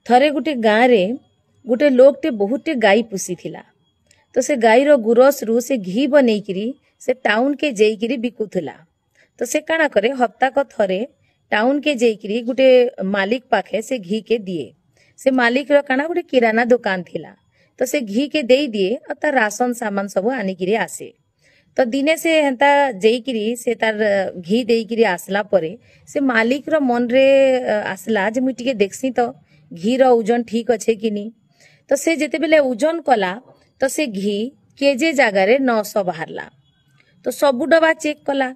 थरे गोटे गाँव में गोटे लोकटे बहुते गाई पोषी थिला। तो से गाईर गुरस रु से घी बनईकरी से टाउन के जेकरी बिकुला। तो से काना करे हप्ता को थरे टाउन के जेकरी गोटे मालिक पाखे से घी के दिए। से मालिक रो काना गोटे किराना दुकान थिला। तो से घी के दे दिए और तार राशन सामान सब आनिकरी आसे। तो दिने से हेंता जेकरी से तार घी देकरी आसला परे से मालिक रो मन रे आसला जे मुई टिके देखसी तो घी रो ओजन ठीक अच्छे कि नी। तो से जेते बेले ओजन कला तो से घी केजे जगार 900 बाहरला। तो सबू डबा चेक कला,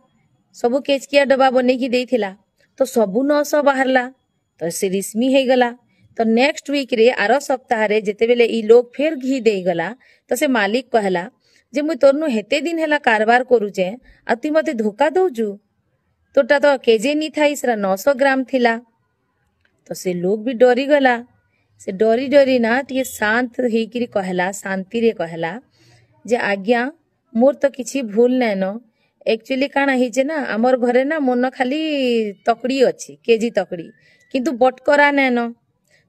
सबू केचकिया डबा बने की देथिला तो सबू 900 बाहरला। तो से रिस्मी है गला। तो नेक्स्ट वीक रे आरो सप्ताह रे जेते बेले ई लोग फिर घी दे गला तो से मालिक कहला जे मुई तोरनु हेते दिन हेला कारबार करूचे आ तु मते धोखा दउजु, तोटा तो केजे नी था इसरा 900 ग्राम थिला। तो से लोग भी डरी गला। से डरी डरी ना टिके शांत हेकरी कहला, शांति रे कहला जे आज्ञा मोर तो किछि भूल नैनो। एक्चुअली काना हिचे ना हमर घरे ना मन खाली तकड़ी अछि, केजी तकड़ी, किंतु बटकरा नैनो।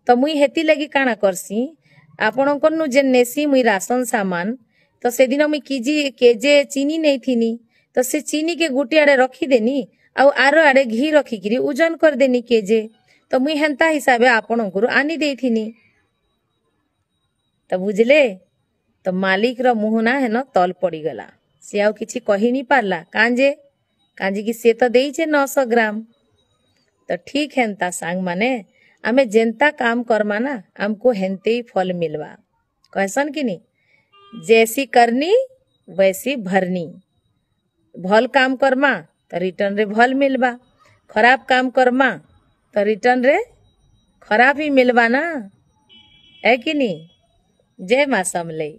तो मुई हेती लगी काना करसी आपणकर नु जे नेसी मुई राशन सामान तो से दिन मुई केजे चीनी नहीं थिनी। तो से चीनी के गुटी आड़े रखी देनी आउ आरो आड़े घी रखी किरी ओजन कर देनी केजे। तो मुई हेंता हिसाबे आपणकर आनी देथिनी। तो बुझले। तो मालिक रो मुह ना हेन तल पड़ी गला। से आउ किछि कहि नी पारला कांजे कि से तो देइछे 900 ग्राम। तो ठीक हेंता सांग माने आमे जेंता काम करमा ना हमको हेंते ही फल मिलवा। कहसन कि नी, जैसी करनी वैसी भरनी। भल काम करमा तो रिटर्न रे भल मिलवा, खराब काम करमा तो रिटर्न रे खराब ही मिलवा ना, है कि नी। जय मां समलई।